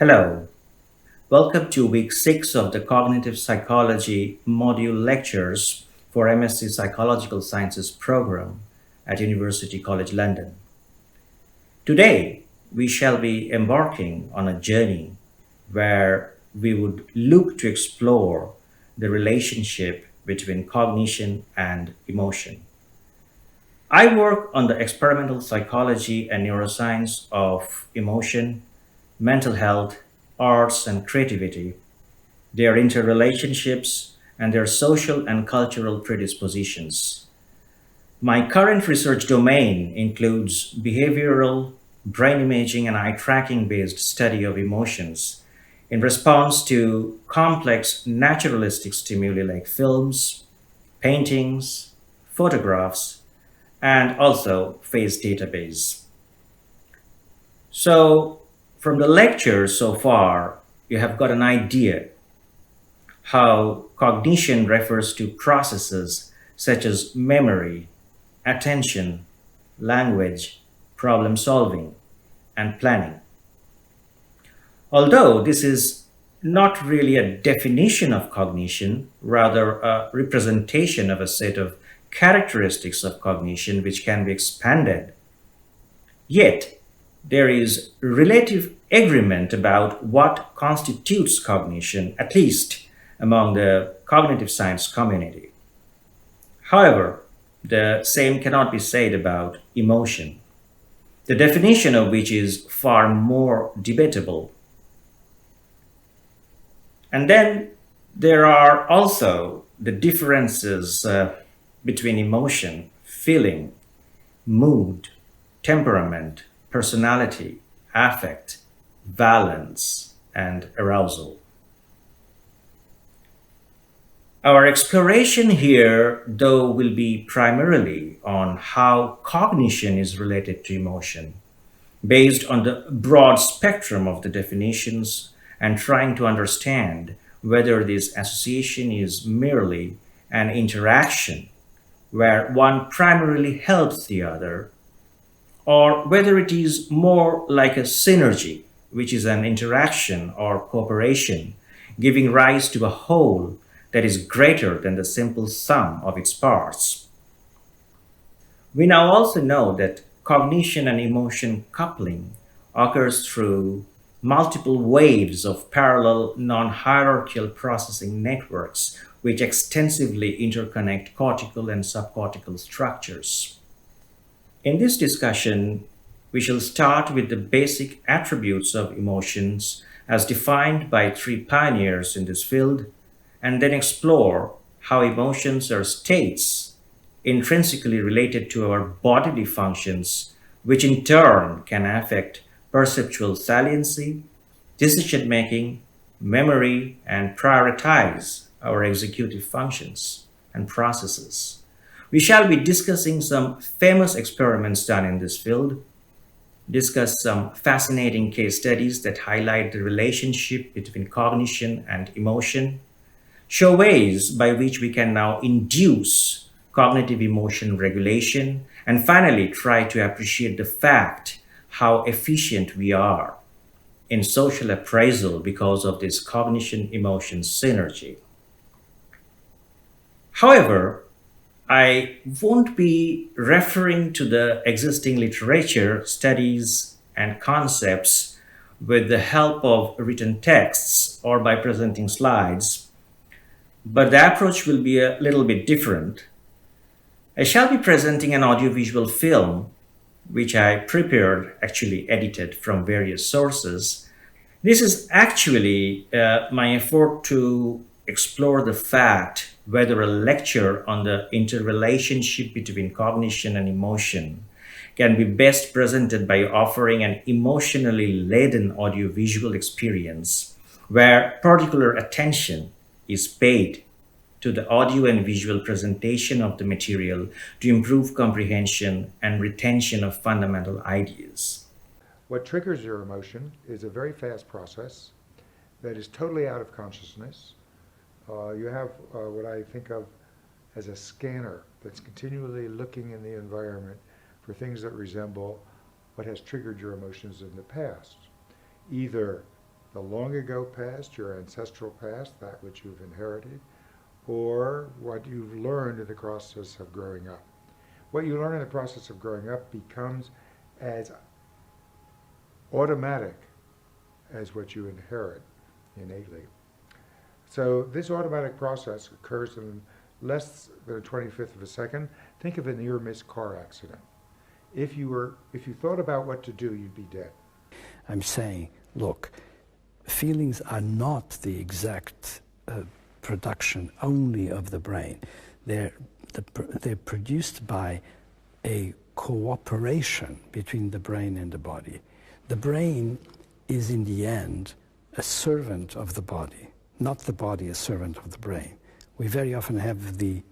Hello, welcome to week 6 of the Cognitive Psychology module lectures for MSc Psychological Sciences program at University College London. Today, we shall be embarking on a journey where we would look to explore the relationship between cognition and emotion. I work on the experimental psychology and neuroscience of emotion, mental health, arts, and creativity, their interrelationships, and their social and cultural predispositions. My current research domain includes behavioral, brain imaging, and eye tracking based study of emotions in response to complex naturalistic stimuli like films, paintings, photographs, and also face database. So, from the lecture so far, you have got an idea how cognition refers to processes such as memory, attention, language, problem solving, and planning. Although this is not really a definition of cognition, rather a representation of a set of characteristics of cognition which can be expanded, yet there is relative agreement about what constitutes cognition, at least among the cognitive science community. However, the same cannot be said about emotion, the definition of which is far more debatable. And then there are also the differences between emotion, feeling, mood, temperament, personality, affect, valence, and arousal. Our exploration here, though, will be primarily on how cognition is related to emotion, based on the broad spectrum of the definitions and trying to understand whether this association is merely an interaction where one primarily helps the other, or whether it is more like a synergy, which is an interaction or cooperation giving rise to a whole that is greater than the simple sum of its parts. We now also know that cognition and emotion coupling occurs through multiple waves of parallel non-hierarchical processing networks which extensively interconnect cortical and subcortical structures. In this discussion, we shall start with the basic attributes of emotions as defined by three pioneers in this field, and then explore how emotions are states intrinsically related to our bodily functions, which in turn can affect perceptual saliency, decision making, memory, and prioritize our executive functions and processes. We shall be discussing some famous experiments done in this field, discuss some fascinating case studies that highlight the relationship between cognition and emotion, show ways by which we can now induce cognitive emotion regulation, and finally try to appreciate the fact how efficient we are in social appraisal because of this cognition emotion synergy. However, I won't be referring to the existing literature, studies, and concepts with the help of written texts or by presenting slides, but the approach will be a little bit different. I shall be presenting an audiovisual film which I prepared, actually edited from various sources. This is actually my effort to explore the fact whether a lecture on the interrelationship between cognition and emotion can be best presented by offering an emotionally laden audiovisual experience where particular attention is paid to the audio and visual presentation of the material to improve comprehension and retention of fundamental ideas. What triggers your emotion is a very fast process that is totally out of consciousness. You have what I think of as a scanner that's continually looking in the environment for things that resemble what has triggered your emotions in the past. Either the long ago past, your ancestral past, that which you've inherited, or what you've learned in the process of growing up. What you learn in the process of growing up becomes as automatic as what you inherit innately. So this automatic process occurs in less than a 25th of a second. Think of a near-miss car accident. If you thought about what to do, you'd be dead. I'm saying, look, feelings are not the exact production only of the brain. They're produced by a cooperation between the brain and the body. The brain is, in the end, a servant of the body, not the body a servant of the brain. We very often have the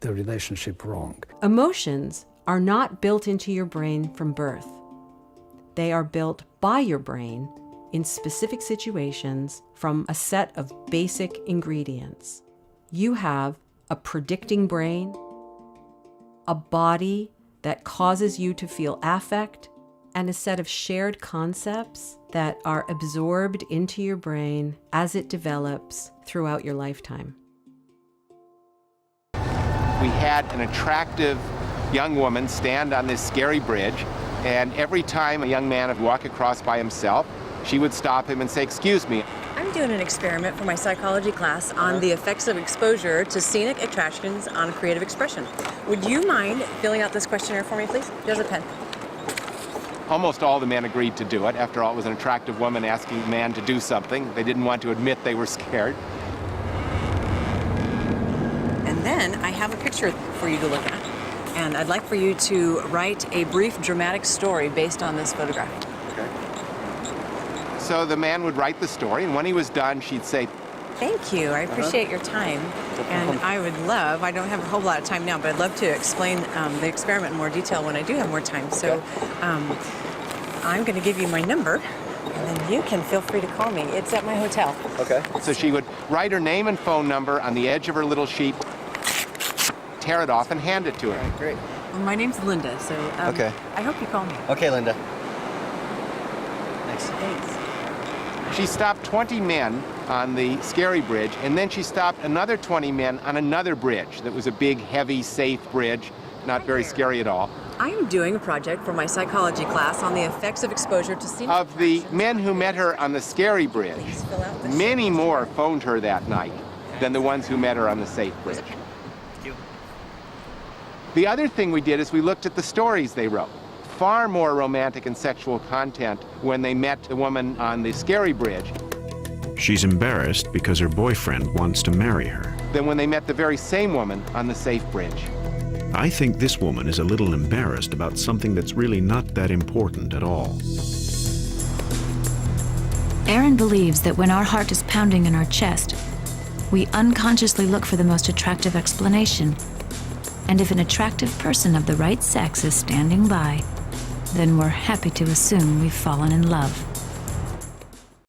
relationship wrong. Emotions are not built into your brain from birth. They are built by your brain in specific situations from a set of basic ingredients. You have a predicting brain, a body that causes you to feel affect, and a set of shared concepts that are absorbed into your brain as it develops throughout your lifetime. We had an attractive young woman stand on this scary bridge, and every time a young man would walk across by himself, she would stop him and say, "Excuse me." I'm doing an experiment for my psychology class on the effects of exposure to scenic attractions on creative expression. Would you mind filling out this questionnaire for me, please? Here's a pen. Almost all the men agreed to do it. After all, it was an attractive woman asking a man to do something. They didn't want to admit they were scared. And then I have a picture for you to look at. And I'd like for you to write a brief dramatic story based on this photograph. Okay. So the man would write the story, and when he was done, she'd say, Thank you. I appreciate your time. And I would love, I don't have a whole lot of time now, but I'd love to explain the experiment in more detail when I do have more time. So I'm going to give you my number, and then you can feel free to call me. It's at my hotel. Okay. So she would write her name and phone number on the edge of her little sheet, tear it off, and hand it to her. Great. Well, my name's Linda, so Okay. I hope you call me. Okay, Linda. Thanks. Thanks. She stopped 20 men on the scary bridge, and then she stopped another 20 men on another bridge that was a big, heavy, safe bridge, not very scary at all. I'm doing a project for my psychology class on the effects of exposure to scenic Of the attractions. men who met her on the scary bridge, Please fill out this many more phoned her that night than the ones who met her on the safe bridge. The other thing we did is we looked at the stories they wrote. Far more romantic and sexual content when they met the woman on the scary bridge She's embarrassed because her boyfriend wants to marry her. than when they met the very same woman on the safe bridge. I think this woman is a little embarrassed about something that's really not that important at all. Aaron believes that when our heart is pounding in our chest, we unconsciously look for the most attractive explanation. And if an attractive person of the right sex is standing by, then we're happy to assume we've fallen in love.